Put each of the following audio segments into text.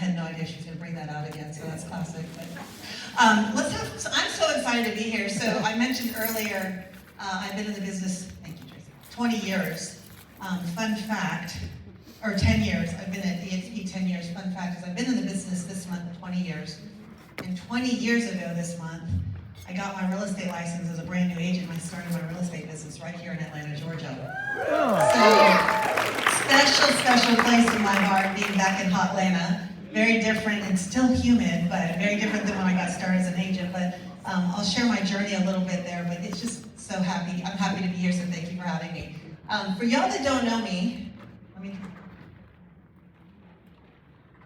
had no idea she was going to bring that out again, so that's classic. But so I'm so excited to be here. So I mentioned earlier, I've been in the business, thank you, Tracy, 20 years. Fun fact, or 10 years, I've been at EXP 10 years. Fun fact is I've been in the business this month 20 years. And 20 years ago this month, I got my real estate license as a brand new agent. I started my real estate business right here in Atlanta, Georgia. So, special place in my heart being back in hot Atlanta. Very different and still humid, but very different than when I got started as an agent. But I'll share my journey a little bit there, but it's just so happy. I'm happy to be here, so thank you for having me. For y'all that don't know me,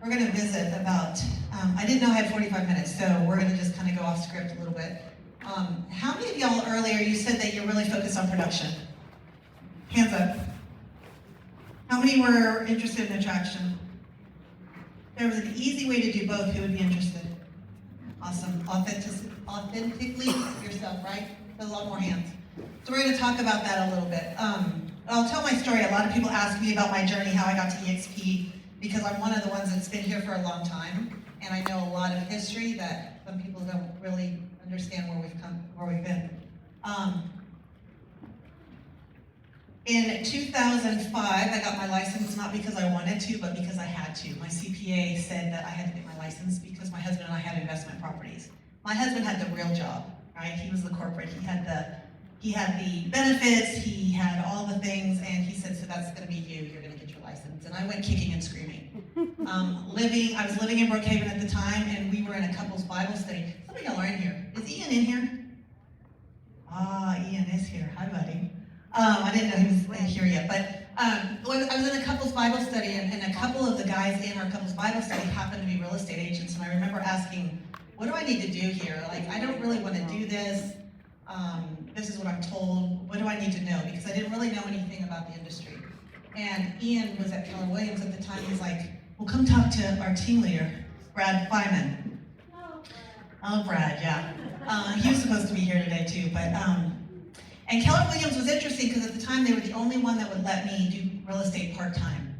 we're going to visit about, I didn't know I had 45 minutes, so we're going to just kind of go off script a little bit. How many of y'all earlier, you said that you're really focused on production? Hands up. How many were interested in attraction? If there was an easy way to do both, who would be interested? Awesome. Authentically yourself, right? There's a lot more hands. So we're going to talk about that a little bit. I'll tell my story. A lot of people ask me about my journey, how I got to EXP, because I'm one of the ones that's been here for a long time, and I know a lot of history that some people don't really understand where we've been. In 2005, I got my license, not because I wanted to, but because I had to. My CPA said that I had to get my license because my husband and I had investment properties. My husband had the real job, right? He was the corporate. He had the benefits, he had all the things, and he said, so that's gonna be you, you're gonna get your license. And I went kicking and screaming. I was living in Brookhaven at the time, and we were in a couples Bible study. Some of y'all are in here. Is Ian in here? Ian is here. Hi, buddy. I didn't know he was here yet, but I was in a couples Bible study, and a couple of the guys in our couples Bible study happened to be real estate agents, and I remember asking, what do I need to do here? Like, I don't really want to do this. This is what I'm told. What do I need to know? Because I didn't really know anything about the industry. And Ian was at Keller Williams at the time. He's like, well, come talk to our team leader, Brad Fineman. Oh, Brad, yeah. He was supposed to be here today too, but, and Keller Williams was interesting because at the time they were the only one that would let me do real estate part-time,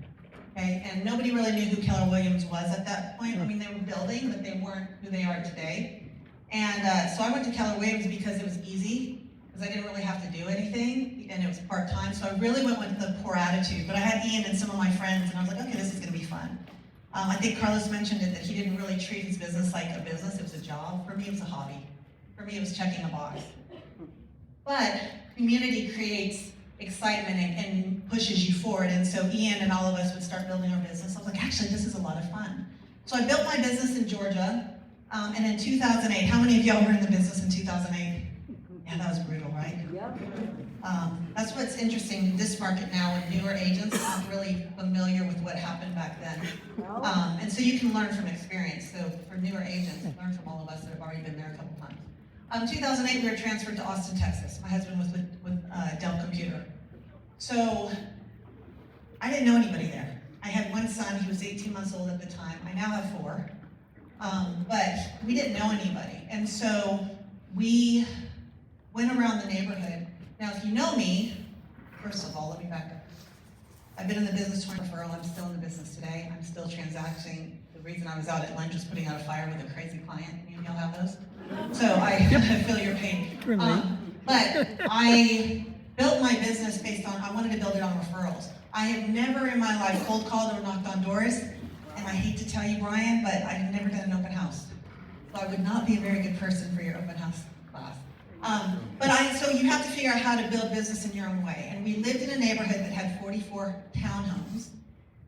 okay? And nobody really knew who Keller Williams was at that point. I mean, they were building, but they weren't who they are today. And so I went to Keller Williams because it was easy, because I didn't really have to do anything, and it was part-time, so I really went with the poor attitude. But I had Ian and some of my friends, and I was like, okay, this is gonna be fun. I think Carlos mentioned it, that he didn't really treat his business like a business, it was a job. For me, it was a hobby. For me, it was checking a box. But community creates excitement and pushes you forward, and so Ian and all of us would start building our business. I was like, actually, this is a lot of fun. So I built my business in Georgia, and in 2008, how many of y'all were in the business in 2008? Yeah, that was brutal, right? Yep. That's what's interesting in this market now, when newer agents aren't really familiar with what happened back then. And so you can learn from experience. So for newer agents, learn from all of us that have already been there a couple times. 2008, we were transferred to Austin, Texas. My husband was with Dell Computer. So I didn't know anybody there. I had one son, he was 18 months old at the time. I now have 4. But we didn't know anybody. And so we went around the neighborhood. Now, if you know me, first of all, let me back up. I've been in the business 20 referral. I'm still in the business today. I'm still transacting. The reason I was out at lunch was putting out a fire with a crazy client. Any of y'all have those? So I feel your pain. But I built my business based on, I wanted to build it on referrals. I have never in my life cold called or knocked on doors. And I hate to tell you, Brian, but I've never done an open house. So I would not be a very good person for your open house class. So you have to figure out how to build business in your own way. And we lived in a neighborhood that had 44 townhomes.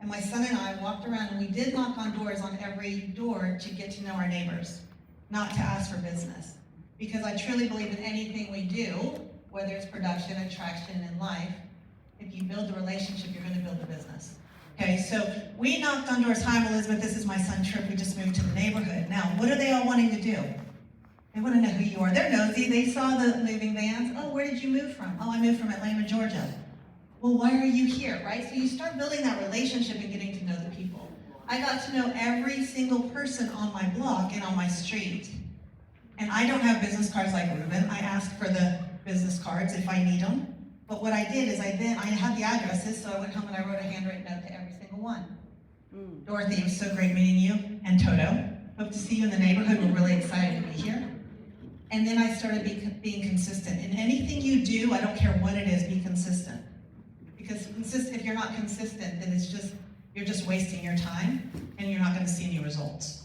And my son and I walked around, and we did knock on doors on every door to get to know our neighbors, not to ask for business. Because I truly believe in anything we do, whether it's production, attraction, in life, if you build a relationship, you're going to build a business. Okay, so we knocked on doors. Hi, I'm Elizabeth. This is my son, Trip. We just moved to the neighborhood. Now, what are they all wanting to do? They want to know who you are. They're nosy. They saw the moving vans. Oh, where did you move from? Oh, I moved from Atlanta, Georgia. Well, why are you here, right? So you start building that relationship and getting to know the people. I got to know every single person on my block and on my street. And I don't have business cards like Ruben. I asked for the business cards if I need them. But what I did is I had the addresses, so I went home and I wrote a handwritten note to every single one. Dorothy, it was so great meeting you. And see you in the neighborhood. We're really excited to be here. And then I started being consistent. In anything you do, I don't care what it is, be consistent. Because if you're not consistent, then you're just wasting your time and you're not gonna see any results.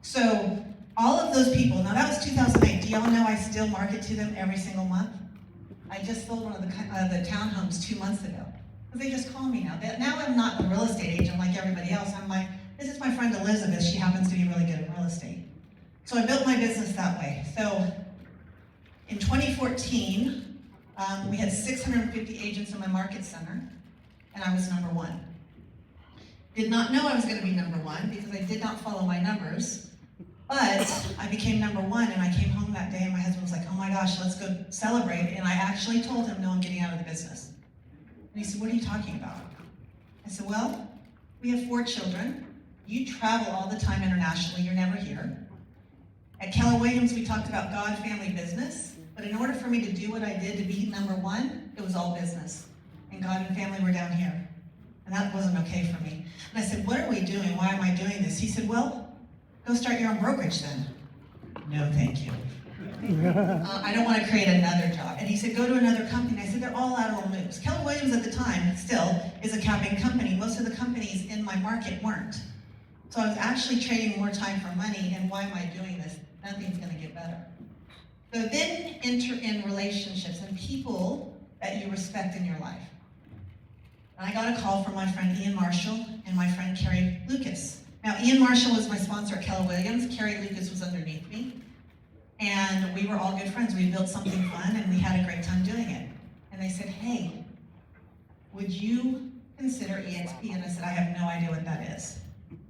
So all of those people, now that was 2008. Do y'all know I still market to them every single month? I just sold one of the townhomes 2 months ago. Because they just call me now. Now I'm not a real estate agent like everybody else. I'm like, this is my friend Elizabeth. She happens to be really good at real estate. So I built my business that way. So in 2014, we had 650 agents in my market center, and I was number one. Did not know I was gonna be number one because I did not follow my numbers, but I became number one, and I came home that day and my husband was like, oh my gosh, let's go celebrate. And I actually told him, no, I'm getting out of the business. And he said, what are you talking about? I said, well, we have 4 children. You travel all the time internationally, you're never here. At Keller Williams, we talked about God, family, business. But in order for me to do what I did to be number one, it was all business. And God and family were down here. And that wasn't okay for me. And I said, what are we doing? Why am I doing this? He said, well, go start your own brokerage then. No, thank you. I don't want to create another job. And he said, go to another company. I said, they're all lateral moves. Keller Williams at the time, still, is a capping company. Most of the companies in my market weren't. So I was actually trading more time for money, and why am I doing this? Nothing's going to get better. So then enter in relationships and people that you respect in your life. And I got a call from my friend Ian Marshall and my friend Carrie Lucas. Now, Ian Marshall was my sponsor at Keller Williams. Carrie Lucas was underneath me. And we were all good friends. We built something fun, and we had a great time doing it. And they said, hey, would you consider EXP? And I said, I have no idea what that is.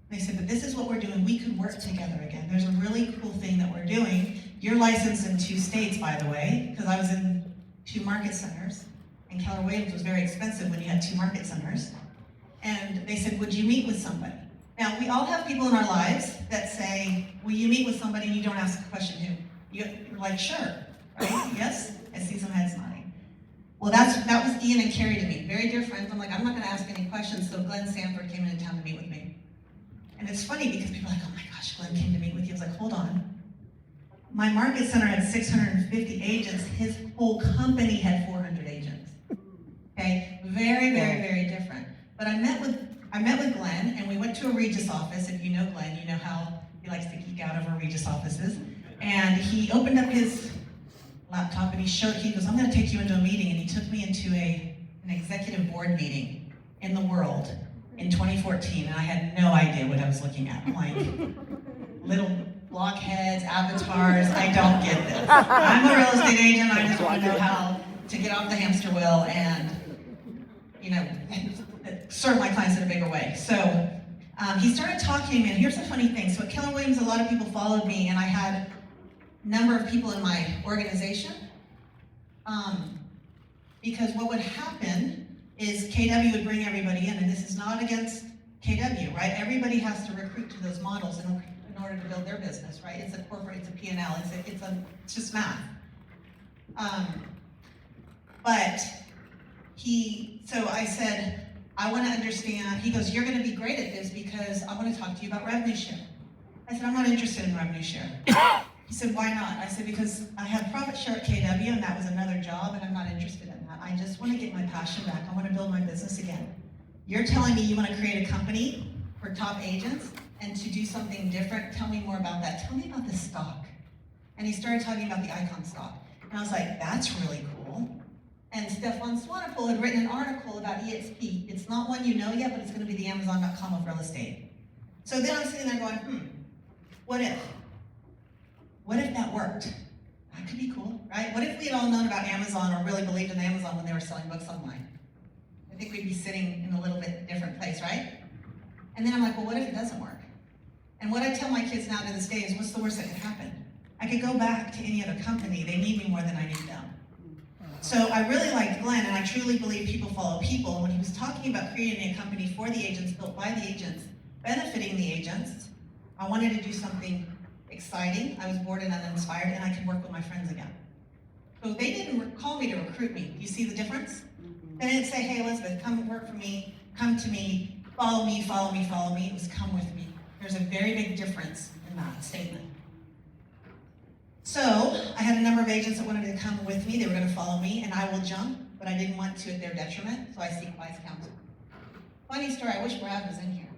They said, but this is what we're doing. We could work together again. There's a really cool thing that we're doing. You're licensed in 2 states, by the way, because I was in 2 market centers, and Keller Williams was very expensive when you had 2 market centers. And they said, would you meet with somebody? Now, we all have people in our lives that say, will you meet with somebody, and you don't ask the question who? You're like, sure, right? Yes? I see some heads nodding. Well, that was Ian and Carrie to me, very dear friends. I'm like, I'm not gonna ask any questions, so Glenn Sanford came into town to meet with me. And it's funny because people are like, oh my gosh, Glenn came to meet with you. I was like, hold on. My market center had 650 agents. His whole company had 400 agents. Okay, very, very, very different. But I met with Glenn, and we went to a Regis office. If you know Glenn, you know how he likes to geek out over Regis offices. And he opened up his laptop and he goes, I'm gonna take you into a meeting. And he took me into an executive board meeting in the world in 2014, and I had no idea what I was looking at. I'm like, little blockheads, avatars, I don't get this. I'm a real estate agent, I just want to know how to get off the hamster wheel and, serve my clients in a bigger way. So he started talking, and here's the funny thing. So at Keller Williams, a lot of people followed me, and I had a number of people in my organization, because what would happen is KW would bring everybody in, and this is not against KW, right? Everybody has to recruit to those models in order to build their business, right? It's a corporate, it's a P&L, it's just math. So I said, I want to understand. He goes, you're going to be great at this because I want to talk to you about revenue share. I said, I'm not interested in revenue share. He said, why not? I said, because I had profit share at KW, and that was another job, and I'm not interested in that. I just want to get my passion back. I want to build my business again. You're telling me you want to create a company for top agents and to do something different. Tell me more about that. Tell me about the stock. And he started talking about the Icon stock. And I was like, that's really cool. And Stefan Swanepoel had written an article about EXP. It's not one you know yet, but it's going to be the Amazon.com of real estate. So then I'm sitting there going, what if? What if that worked? That could be cool, right? What if we had all known about Amazon or really believed in Amazon when they were selling books online? I think we'd be sitting in a little bit different place, right? And then I'm like, well, what if it doesn't work? And what I tell my kids now to this day is, what's the worst that could happen? I could go back to any other company. They need me more than I need them. So I really liked Glenn, and I truly believe people follow people. And when he was talking about creating a company for the agents, built by the agents, benefiting the agents, I wanted to do something exciting. I was bored and uninspired, and I could work with my friends again. So they didn't call me to recruit me. You see the difference? They didn't say, hey, Elizabeth, come work for me, come to me, follow me, follow me, follow me. It was come with me. There's a very big difference in that statement. So I had a number of agents that wanted to come with me. They were going to follow me, and I will jump, but I didn't want to at their detriment, so I seek wise counsel. Funny story, I wish Brad was in here.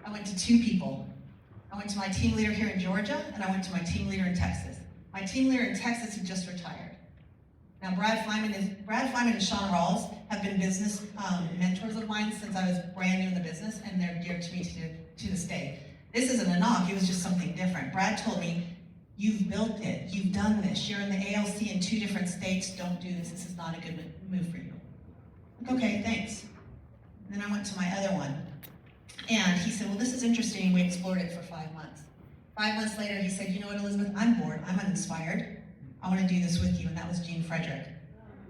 I went to 2 people. I went to my team leader here in Georgia, and I went to my team leader in Texas. My team leader in Texas had just retired. Now, Brad Flyman and Sean Rawls have been business mentors of mine since I was brand new in the business, and they're dear to me to this day. This isn't a knock, it was just something different. Brad told me, you've built it, you've done this, you're in the ALC in 2 different states, don't do this is not a good move for you. Like, okay, thanks. And then I went to my other one, and he said, well, this is interesting, we explored it for 5 months. 5 months later, he said, you know what, Elizabeth, I'm bored, I'm uninspired, I want to do this with you, and that was Gene Frederick.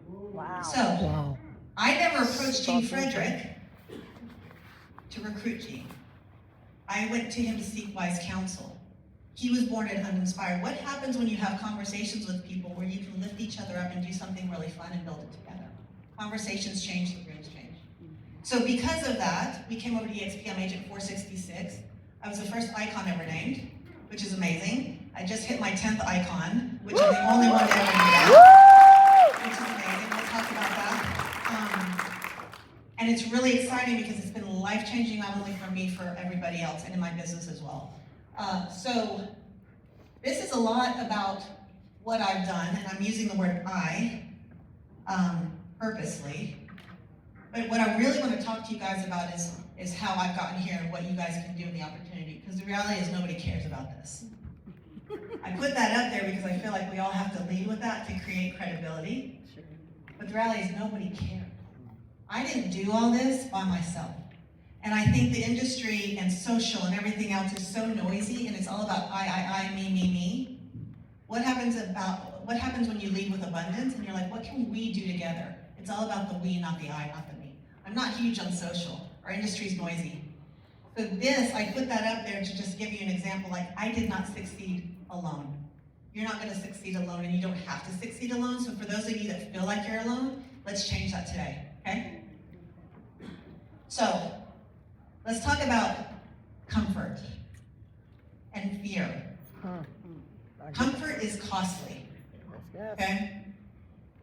Wow. So, I never approached Gene Frederick to recruit Gene. I went to him to seek wise counsel. He was born and uninspired. What happens when you have conversations with people where you can lift each other up and do something really fun and build it together? Conversations change, the dreams change. So because of that, we came over to EXP. I'm Agent 466. I was the first icon ever named, which is amazing. I just hit my 10th icon, which I'm the only one to ever do that, which is amazing. We'll talk about that. And it's really exciting because it's been life-changing, not only for me, for everybody else, and in my business as well. So this is a lot about what I've done, and I'm using the word I purposely. But what I really want to talk to you guys about is how I've gotten here and what you guys can do in the opportunity, because the reality is nobody cares about this. I put that up there because I feel like we all have to lead with that to create credibility. But the reality is nobody cares. I didn't do all this by myself. And I think the industry and social and everything else is so noisy, and it's all about I, me. What happens when you lead with abundance and you're like, what can we do together? It's all about the we, not the I, not the me. I'm not huge on social. Our industry's noisy. So this, I put that up there to just give you an example, like I did not succeed alone. You're not gonna succeed alone, and you don't have to succeed alone. So for those of you that feel like you're alone, let's change that today, okay? So, let's talk about comfort and fear. Comfort is costly, okay?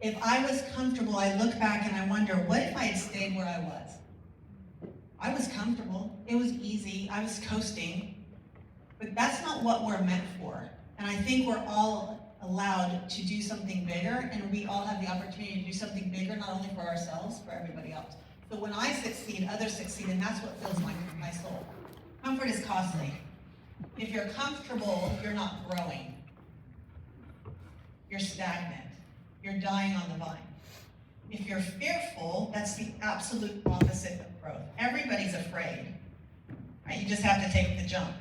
If I was comfortable, I look back and I wonder, what if I had stayed where I was? I was comfortable, it was easy, I was coasting, but that's not what we're meant for. And I think we're all allowed to do something bigger, and we all have the opportunity to do something bigger, not only for ourselves, for everybody else. So when I succeed, others succeed, and that's what fills my soul. Comfort is costly. If you're comfortable, you're not growing. You're stagnant. You're dying on the vine. If you're fearful, that's the absolute opposite of growth. Everybody's afraid. Right? You just have to take the jump.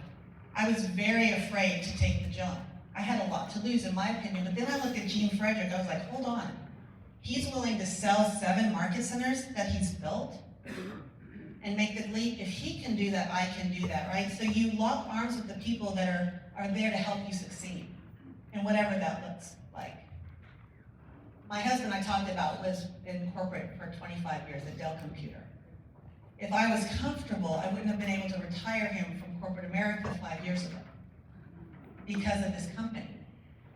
I was very afraid to take the jump. I had a lot to lose, in my opinion, but then I looked at Gene Frederick, I was like, hold on. He's willing to sell 7 market centers that he's built and make the leap. If he can do that, I can do that, right? So you lock arms with the people that are there to help you succeed, and whatever that looks like. My husband, I talked about, was in corporate for 25 years at Dell Computer. If I was comfortable, I wouldn't have been able to retire him from corporate America 5 years ago because of this company.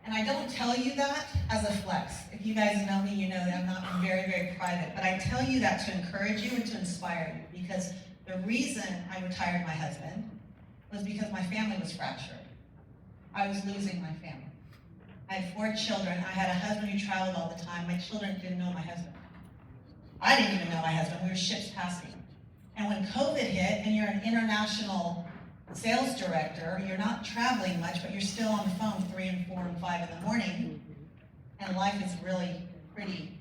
And I don't tell you that as a flex. If you guys know me, you know that I'm very, very private. But I tell you that to encourage you and to inspire you, because the reason I retired my husband was because my family was fractured. I was losing my family. I had 4 children. I had a husband who traveled all the time. My children didn't know my husband. I didn't even know my husband. We were ships passing. And when COVID hit, and you're an international sales director, you're not traveling much, but you're still on the phone 3 and 4 and 5 in the morning, and life is really pretty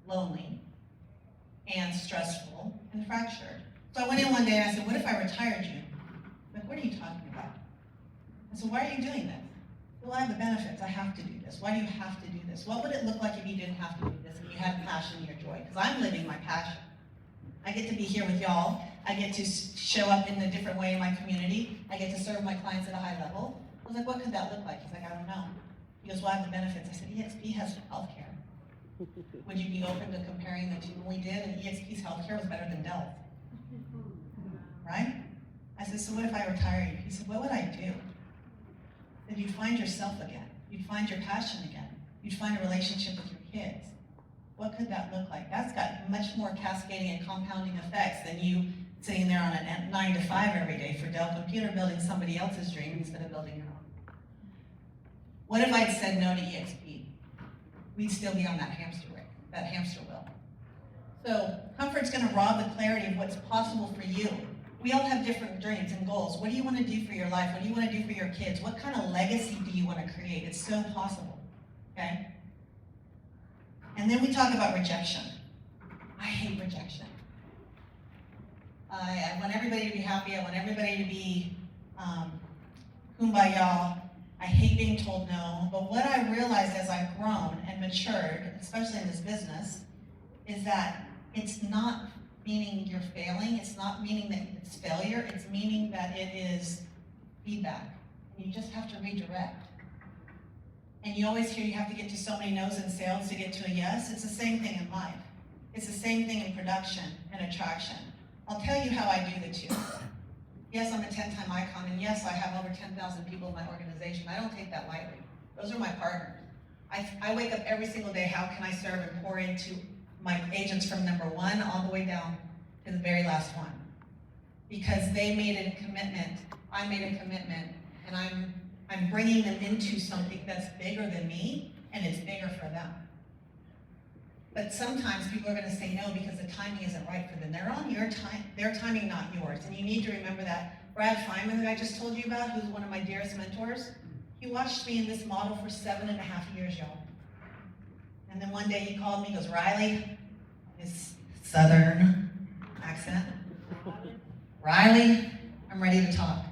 lonely and stressful and fractured. So I went in one day and I said, what if I retired you? Like, what are you talking about? I said, why are you doing this? Well, I have the benefits. I have to do this. Why do you have to do this? What would it look like if you didn't have to do this and you had passion and your joy? Because I'm living my passion. I get to be here with y'all. I get to show up in a different way in my community. I get to serve my clients at a high level. I was like, what could that look like? He's like, I don't know. He goes, well, I have the benefits. I said, EXP has healthcare. Would you be open to comparing the two? We did, and EXP's healthcare was better than Dell's. Right? I said, so what if I retire you? He said, what would I do? Then you'd find yourself again. You'd find your passion again. You'd find a relationship with your kids. What could that look like? That's got much more cascading and compounding effects than you sitting there on a 9 to 5 every day for Dell Computer building somebody else's dream instead of building your own. What if I'd said no to EXP? We'd still be on that hamster wheel. So comfort's gonna rob the clarity of what's possible for you. We all have different dreams and goals. What do you wanna do for your life? What do you wanna do for your kids? What kind of legacy do you wanna create? It's so possible, okay? And then we talk about rejection. I hate rejection. I want everybody to be happy. I want everybody to be kumbaya. I hate being told no. But what I realized as I've grown and matured, especially in this business, is that it's not meaning you're failing. It's not meaning that it's failure. It's meaning that it is feedback. And you just have to redirect. And you always hear you have to get to so many no's in sales to get to a yes. It's the same thing in life. It's the same thing in production and attraction. I'll tell you how I do the two. Yes, I'm a 10-time icon, and yes, I have over 10,000 people in my organization. I don't take that lightly. Those are my partners. I wake up every single day, how can I serve and pour into my agents from number 1 all the way down to the very last one. Because they made a commitment, I made a commitment, and I'm bringing them into something that's bigger than me, and it's bigger for them. But sometimes people are going to say no because the timing isn't right for them. They're on your time, their timing, not yours. And you need to remember that. Brad Feynman, that I just told you about, who's one of my dearest mentors, he watched me in this model for 7.5 years, y'all. And then one day he called me, he goes, Riley, his southern accent, Riley, I'm ready to talk.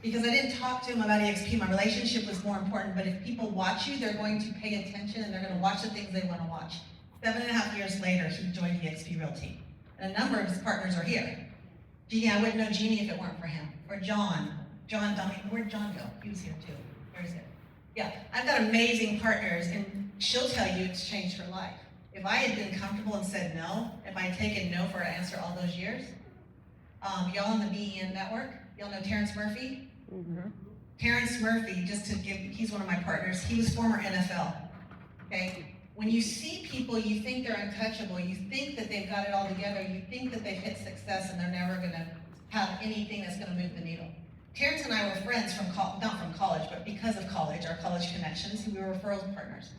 Because I didn't talk to him about EXP, my relationship was more important, but if people watch you, they're going to pay attention and they're going to watch the things they want to watch. 7.5 years later, he joined EXP Realty. And a number of his partners are here. Jeannie, I wouldn't know Jeannie if it weren't for him. Or John, where'd John go? He was here too. Where's it? Yeah, I've got amazing partners, and she'll tell you it's changed her life. If I had been comfortable and said no, if I had taken no for an answer all those years, y'all in the BEN network, y'all know Terrence Murphy? Mm-hmm. Terrence Murphy, just to give, he's one of my partners, he was former NFL, okay? When you see people, you think they're untouchable, you think that they've got it all together, you think that they've hit success and they're never gonna have anything that's gonna move the needle. Terrence and I were friends from, not from college, but because of college, our college connections, we were referral partners.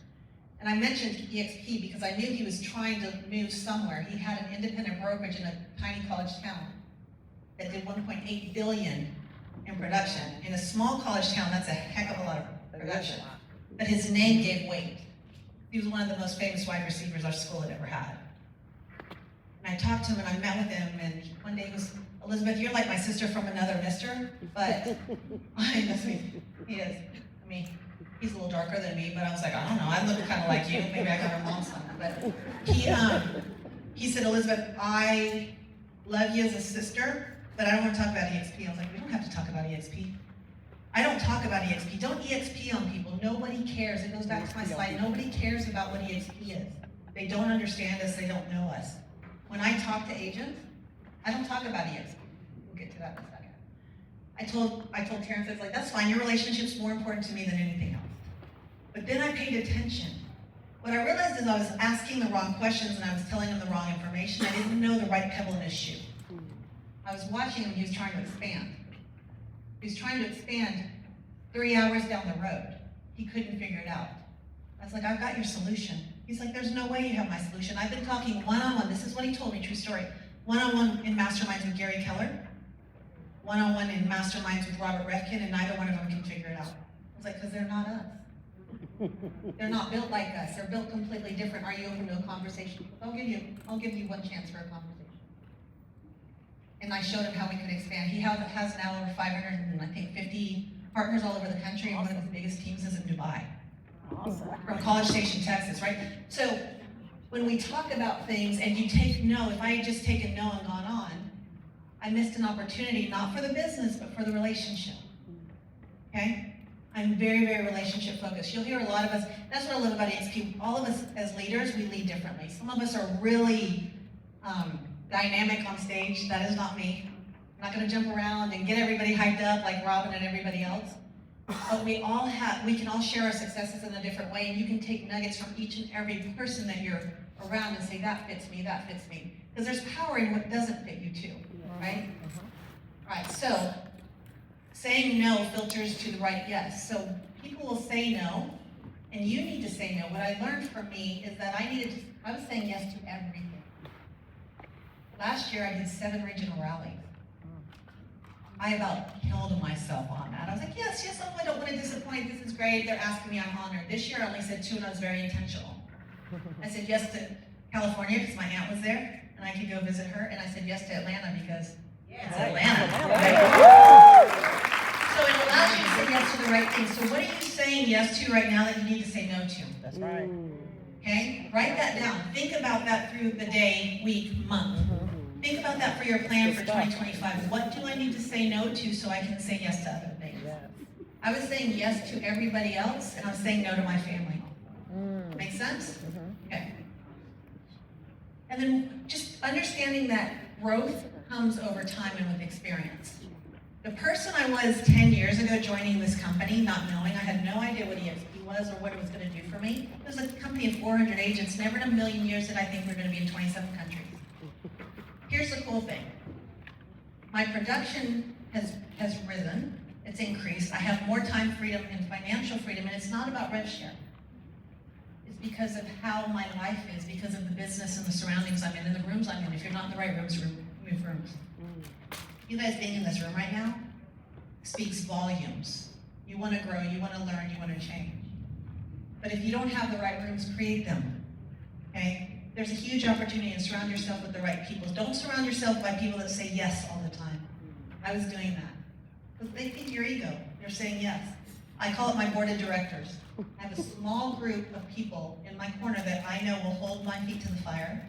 And I mentioned EXP because I knew he was trying to move somewhere. He had an independent brokerage in a tiny college town that did 1.8 billion in production. In a small college town, that's a heck of a lot of production. But his name gave weight. He was one of the most famous wide receivers our school had ever had. And I talked to him and I met with him, and one day he was, Elizabeth, you're like my sister from another mister, but he is. I mean, he's a little darker than me, but I was like, I don't know, I look kind of like you. Maybe I got her mom's son. But he said, Elizabeth, I love you as a sister, but I don't want to talk about EXP. I was like, we don't have to talk about EXP. I don't talk about EXP. Don't EXP on people. Nobody cares. It goes back to my slide. Nobody cares about what EXP is. They don't understand us. They don't know us. When I talk to agents, I don't talk about EXP. We'll get to that in a second. I told Terrence, I was like, that's fine. Your relationship's more important to me than anything else. But then I paid attention. What I realized is I was asking the wrong questions and I was telling him the wrong information. I didn't know the right pebble in his shoe. I was watching him, he was trying to expand. He was trying to expand 3 hours down the road. He couldn't figure it out. I was like, I've got your solution. He's like, there's no way you have my solution. I've been talking one-on-one, this is what he told me, true story. One-on-one in masterminds with Gary Keller, one-on-one in masterminds with Robert Reffkin, and neither one of them can figure it out. I was like, because they're not us. They're not built like us. They're built completely different. Are you open to a conversation? I'll give you one chance for a conversation. And I showed him how we could expand. He has now over 550 partners all over the country, and one of his biggest teams is in Dubai. Awesome. From College Station, Texas, right? So when we talk about things and you take no, if I had just taken no and gone on, I missed an opportunity, not for the business, but for the relationship, okay? I'm very, very relationship focused. You'll hear a lot of us, that's what I love about EXP. All of us as leaders, we lead differently. Some of us are really dynamic on stage. That is not me. I'm not gonna jump around and get everybody hyped up like Robin and everybody else. But we can all share our successes in a different way, and you can take nuggets from each and every person that you're around and say, that fits me, that fits me. Because there's power in what doesn't fit you too, right? Right, so saying no filters to the right yes. So people will say no, and you need to say no. What I learned from me is that I was saying yes to everything. Last year I did 7 regional rallies. I about killed myself on that. I was like, yes, oh, I don't want to disappoint, this is great, they're asking me, I'm honored. This year I only said 2 and I was very intentional. I said yes to California because my aunt was there and I could go visit her, and I said yes to Atlanta because it's Atlanta. Right? So it allows you to say yes to the right thing. So what are you saying yes to right now that you need to say no to? That's right. Okay, write that down. Think about that through the day, week, month. Think about that for your plan for 2025. What do I need to say no to so I can say yes to other things? I was saying yes to everybody else, and I was saying no to my family. Make sense? Okay. And then just understanding that growth comes over time and with experience. The person I was 10 years ago joining this company, not knowing, I had no idea what EXP was or what it was going to do for me. It was a company of 400 agents. Never in a million years did I think we were going to be in 27 countries. Here's the cool thing. My production has risen, it's increased. I have more time freedom and financial freedom, and it's not about rev share. It's because of how my life is, because of the business and the surroundings I'm in and the rooms I'm in. If you're not in the right rooms, move rooms. You guys being in this room right now speaks volumes. You want to grow, you want to learn, you want to change. But if you don't have the right rooms, create them, okay? There's a huge opportunity to surround yourself with the right people. Don't surround yourself by people that say yes all the time. I was doing that. Because they feed your ego. They're saying yes. I call it my board of directors. I have a small group of people in my corner that I know will hold my feet to the fire,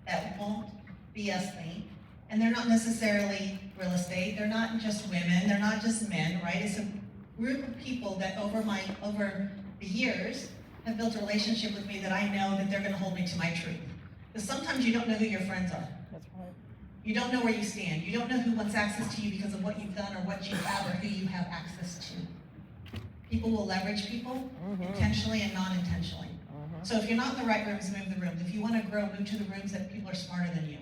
that won't BS me, and they're not necessarily real estate. They're not just women. They're not just men, right? It's a group of people that over the years have built a relationship with me that I know that they're going to hold me to my truth. Because sometimes you don't know who your friends are. That's right. You don't know where you stand. You don't know who wants access to you because of what you've done or what you have or who you have access to. People will leverage people intentionally and non-intentionally. So if you're not in the right rooms, move the rooms. If you want to grow, move to the rooms that people are smarter than you.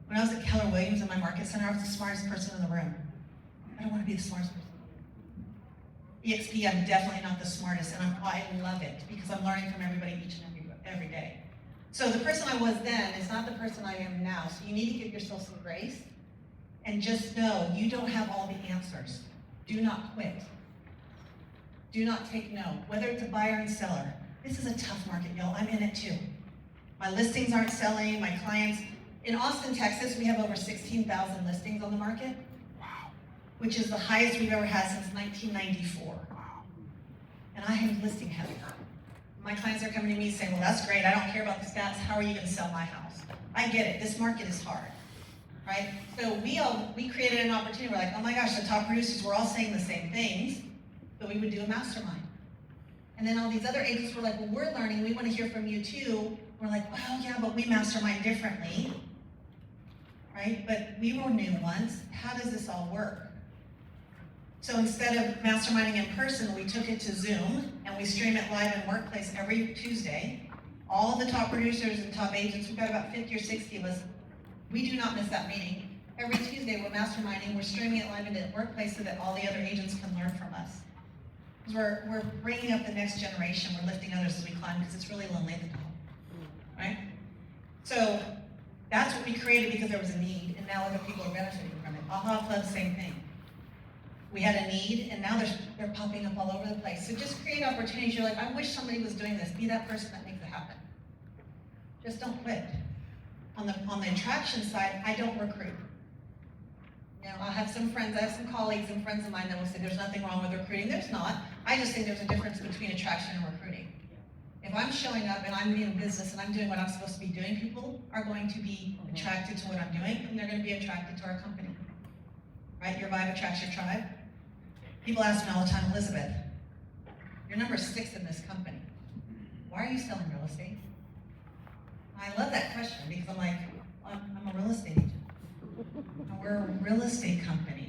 When I was at Keller Williams in my market center, I was the smartest person in the room. I don't want to be the smartest person. EXP, I'm definitely not the smartest, and I love it because I'm learning from everybody each and every day. So the person I was then is not the person I am now. So you need to give yourself some grace and just know you don't have all the answers. Do not quit. Do not take no, whether it's a buyer and seller. This is a tough market, y'all. I'm in it too. My listings aren't selling, my clients. In Austin, Texas, we have over 16,000 listings on the market, which is the highest we've ever had since 1994. And I am listing heavy. My clients are coming to me saying, well, that's great, I don't care about the stats, how are you gonna sell my house? I get it, this market is hard, right? So we created an opportunity, we're like, oh my gosh, the top producers were all saying the same things, so we would do a mastermind. And then all these other agents were like, well, we're learning, we wanna hear from you too. We're like, well, yeah, but we mastermind differently, right? But we were new ones, how does this all work? So instead of masterminding in person, we took it to Zoom, and we stream it live in Workplace every Tuesday. All the top producers and top agents, we've got about 50 or 60 of us, we do not miss that meeting. Every Tuesday we're masterminding, we're streaming it live into Workplace so that all the other agents can learn from us. Because we're bringing up the next generation, we're lifting others as we climb, because it's really lonely at the top, right? So that's what we created because there was a need, and now other people are benefiting from it. AHA Club, same thing. We had a need, and now they're popping up all over the place. So just create opportunities. You're like, I wish somebody was doing this. Be that person that makes it happen. Just don't quit. On the attraction side, I don't recruit. You know, I have some friends, I have some colleagues and friends of mine that will say there's nothing wrong with recruiting. There's not. I just think there's a difference between attraction and recruiting. If I'm showing up and I'm in business and I'm doing what I'm supposed to be doing, people are going to be attracted to what I'm doing, and they're going to be attracted to our company. Right? Your vibe attracts your tribe. People ask me all the time, Elizabeth, you're number 6 in this company. Why are you selling real estate? I love that question because I'm like, I'm a real estate agent. We're a real estate company.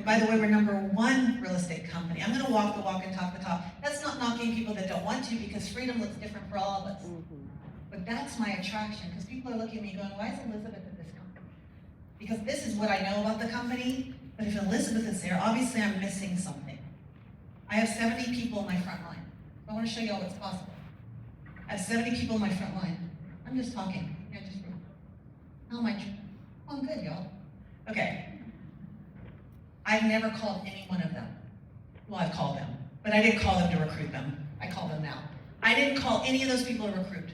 By the way, we're #1 real estate company. I'm gonna walk the walk and talk the talk. That's not knocking people that don't want to, because freedom looks different for all of us. But that's my attraction, because people are looking at me going, why is Elizabeth at this company? Because this is what I know about the company, but if Elizabeth is there, obviously I'm missing something. I have 70 people in my front line. So I want to show you all what's possible. I have 70 people in my front line. I'm just talking. Yeah, just how am I? Oh, I'm good, y'all. Okay. I've never called any one of them. Well, I've called them, but I didn't call them to recruit them. I call them now. I didn't call any of those people to recruit.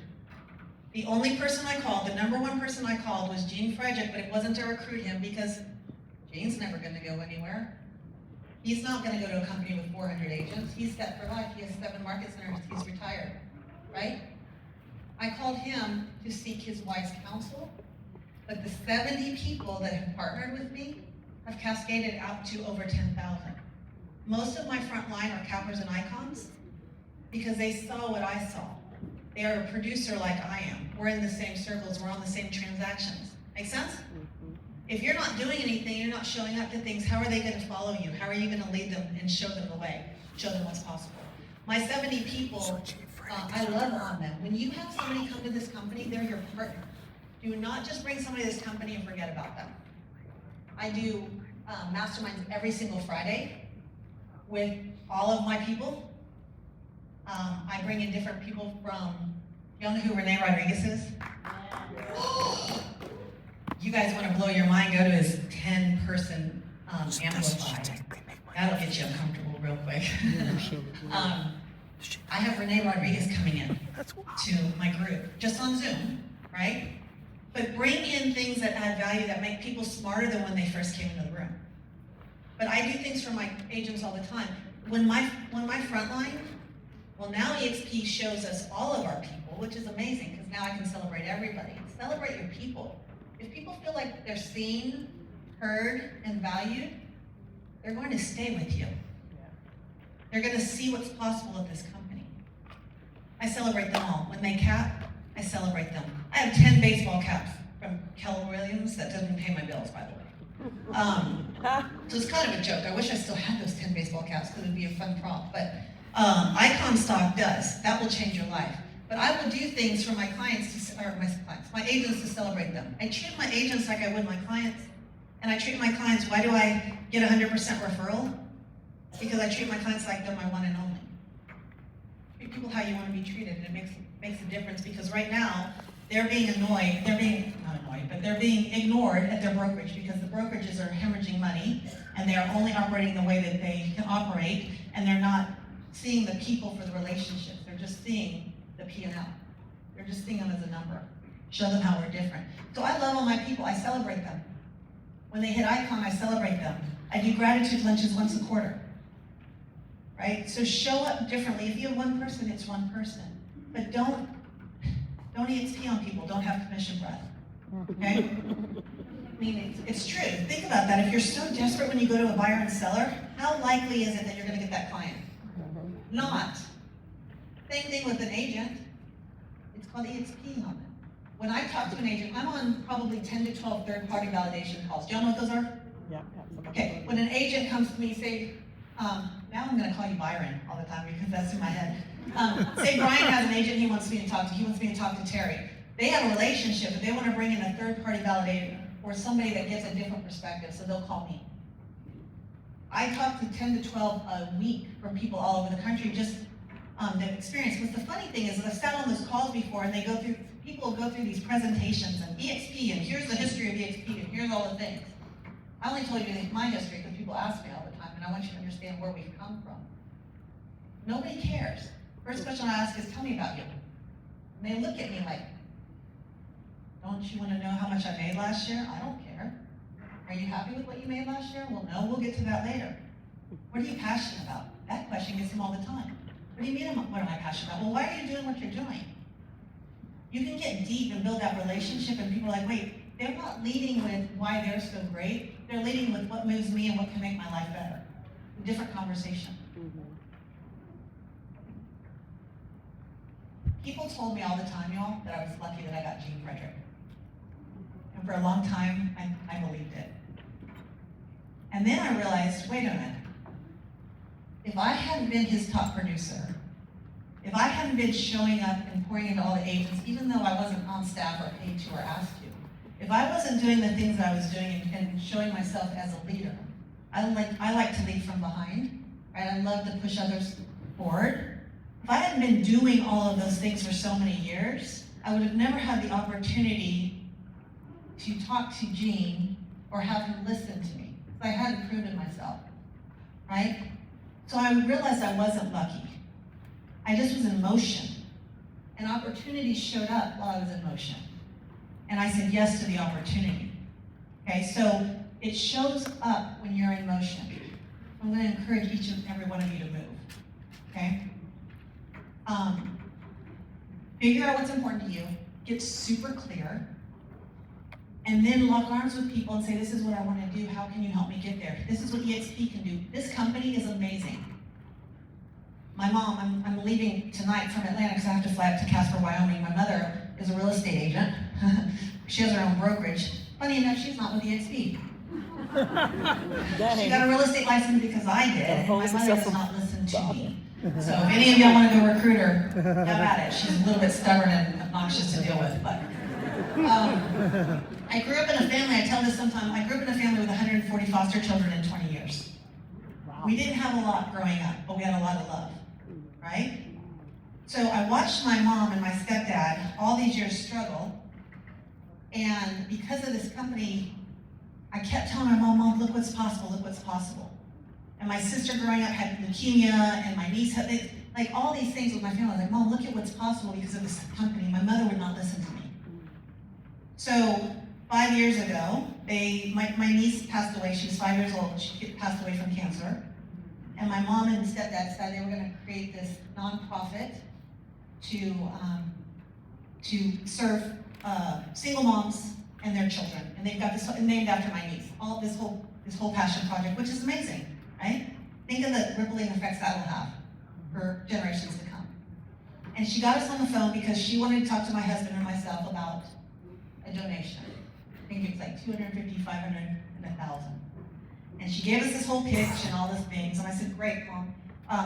The only person I called, the #1 person I called, was Gene Frederick, but it wasn't to recruit him, because Gene's never going to go anywhere. He's not going to go to a company with 400 agents. He's set for life. He has 7 market centers. He's retired, right? I called him to seek his wife's counsel, but the 70 people that have partnered with me have cascaded out to over 10,000. Most of my front line are cappers and icons, because they saw what I saw. They are a producer like I am. We're in the same circles. We're on the same transactions. Make sense? If you're not doing anything, you're not showing up to things, how are they going to follow you? How are you going to lead them and show them the way? Show them what's possible. My 70 people, I love on them. When you have somebody come to this company, they're your partner. Do not just bring somebody to this company and forget about them. I do masterminds every single Friday with all of my people. I bring in different people from, y'all know who Renee Rodriguez is? You guys want to blow your mind, go to his 10-person Amplify. That'll get you uncomfortable real quick. I have Renee Rodriguez coming in to my group, just on Zoom, right? But bring in things that add value, that make people smarter than when they first came into the room. But I do things for my agents all the time. When my frontline, well, now EXP shows us all of our people, which is amazing, because now I can celebrate everybody. Celebrate your people. If people feel like they're seen, heard, and valued, they're going to stay with you. They're going to see what's possible at this company. I celebrate them all. When they cap, I celebrate them. I have 10 baseball caps from Keller Williams. That doesn't pay my bills, by the way. So it's kind of a joke. I wish I still had those 10 baseball caps, because it would be a fun prop. But Icon Stock does. That will change your life. But I will do things for my clients, my agents, to celebrate them. I treat my agents like I would my clients. And I treat my clients, why do I get 100% referral? Because I treat my clients like they're my one and only. Treat people how you want to be treated, and it makes a difference, because right now, they're being they're being ignored at their brokerage, because the brokerages are hemorrhaging money, and they are only operating the way that they can operate, and they're not seeing the people for the relationships. They're just seeing the P&L. They're just seeing them as a number. Show them how we're different. So I love all my people. I celebrate them. When they hit Icon, I celebrate them. I do gratitude lunches once a quarter. Right? So show up differently. If you have one person, it's one person. But don't EXP on people. Don't have commission breath. Okay? I mean, it's true. Think about that. If you're so desperate when you go to a buyer and seller, how likely is it that you're going to get that client? Not. Same thing with an agent. It's called EXP on them. When I talk to an agent, I'm on probably 10 to 12 third-party validation calls. Do y'all know what those are? Yeah. Okay. When an agent comes to me, say, now I'm going to call you Byron all the time, because that's in my head. Say Brian has an agent he wants me to talk to. He wants me to talk to Terry. They have a relationship, but they want to bring in a third-party validator or somebody that gives a different perspective, so they'll call me. I talk to 10 to 12 a week from people all over the country, just the experience. But the funny thing is that I've sat on those calls before, and people go through these presentations and EXP, and here's the history of EXP, and here's all the things. I only told you my history because people ask me all the time, and I want you to understand where we've come from. Nobody cares. First question I ask is, tell me about you. And they look at me like, don't you want to know how much I made last year? I don't care. Are you happy with what you made last year? Well, no, we'll get to that later. What are you passionate about? That question gets them all the time. What do you mean, what am I passionate about? Well, why are you doing what you're doing? You can get deep and build that relationship, and people are like, wait, they're not leading with why they're so great. They're leading with what moves me and what can make my life better. A different conversation. People told me all the time, y'all, that I was lucky that I got Gene Frederick. And for a long time, I believed it. And then I realized, wait a minute. If I hadn't been his top producer, if I hadn't been showing up and pouring into all the agents, even though I wasn't on staff or paid to or asked to, if I wasn't doing the things that I was doing and showing myself as a leader, I like to lead from behind, right? I love to push others forward. If I hadn't been doing all of those things for so many years, I would have never had the opportunity to talk to Gene or have him listen to me. I hadn't proven myself, right? So I realized I wasn't lucky. I just was in motion. And opportunities showed up while I was in motion. And I said yes to the opportunity. Okay, so it shows up when you're in motion. I'm going to encourage each and every one of you to move. Okay? Figure out what's important to you. Get super clear. And then lock arms with people and say, this is what I want to do. How can you help me get there? This is what EXP can do. This company is amazing. My mom, I'm leaving tonight from Atlanta because I have to fly up to Casper, Wyoming. My mother is a real estate agent. She has her own brokerage. Funny enough, she's not with EXP. She got a real estate license because I did, and my mother does not listen to me. So if any of y'all want to be a recruiter, have at it. She's a little bit stubborn and obnoxious to deal with, but I grew up in a family, I tell this sometimes, I grew up in a family with 140 foster children in 20 years. Wow. We didn't have a lot growing up, but we had a lot of love, right? So I watched my mom and my stepdad all these years struggle, and because of this company, I kept telling my mom, look what's possible, look what's possible. And my sister growing up had leukemia, and my niece had, like all these things with my family. I was like, Mom, look at what's possible because of this company. My mother would not listen to me. So 5 years ago, my niece passed away. She was 5 years old. She passed away from cancer. And my mom and stepdad decided they were going to create this nonprofit to serve single moms and their children. And they've got this named after my niece. This whole passion project, which is amazing, right? Think of the rippling effects that will have for generations to come. And she got us on the phone because she wanted to talk to my husband and myself about a donation. I think it was like 250, 500, and 1,000. And she gave us this whole pitch and all these things, and I said, great, Mom,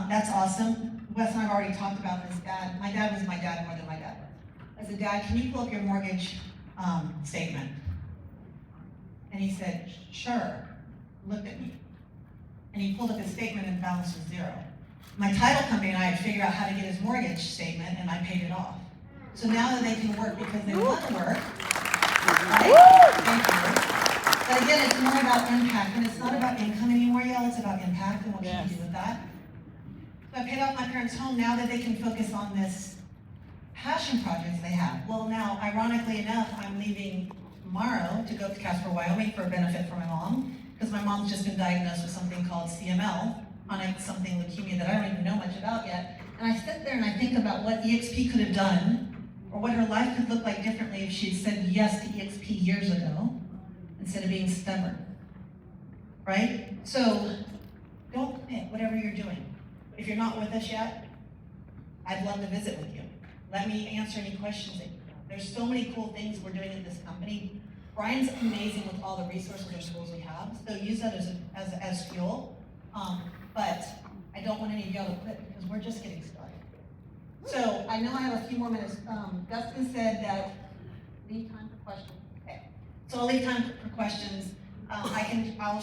that's awesome. Wes and I have already talked about this. My dad was my dad more than my dad was. I said, Dad, can you pull up your mortgage statement? And he said, sure. Looked at me. And he pulled up his statement and balance was zero. My title company and I had figured out how to get his mortgage statement, and I paid it off. So now that they can work because they want to work, right? Thank you. But again, it's more about impact, and it's not about income anymore, y'all. It's about impact and what can you do with that. So I paid off my parents' home now that they can focus on this passion projects they have. Well, now, ironically enough, I'm leaving tomorrow to go to Casper, Wyoming for a benefit for my mom, because my mom's just been diagnosed with something called CML, chronic something leukemia that I don't even know much about yet. And I sit there and I think about what EXP could have done, or what her life could look like differently if she'd said yes to EXP years ago, instead of being stubborn, right? So don't quit whatever you're doing. If you're not with us yet, I'd love to visit with you. Let me answer any questions that you have. There's so many cool things we're doing at this company. Brian's amazing with all the resources or tools we have, so use that as fuel. But I don't want any of y'all to quit because we're just getting started. So I know I have a few more minutes. Dustin said that leave time for questions. Okay. So I'll leave time for questions. I'll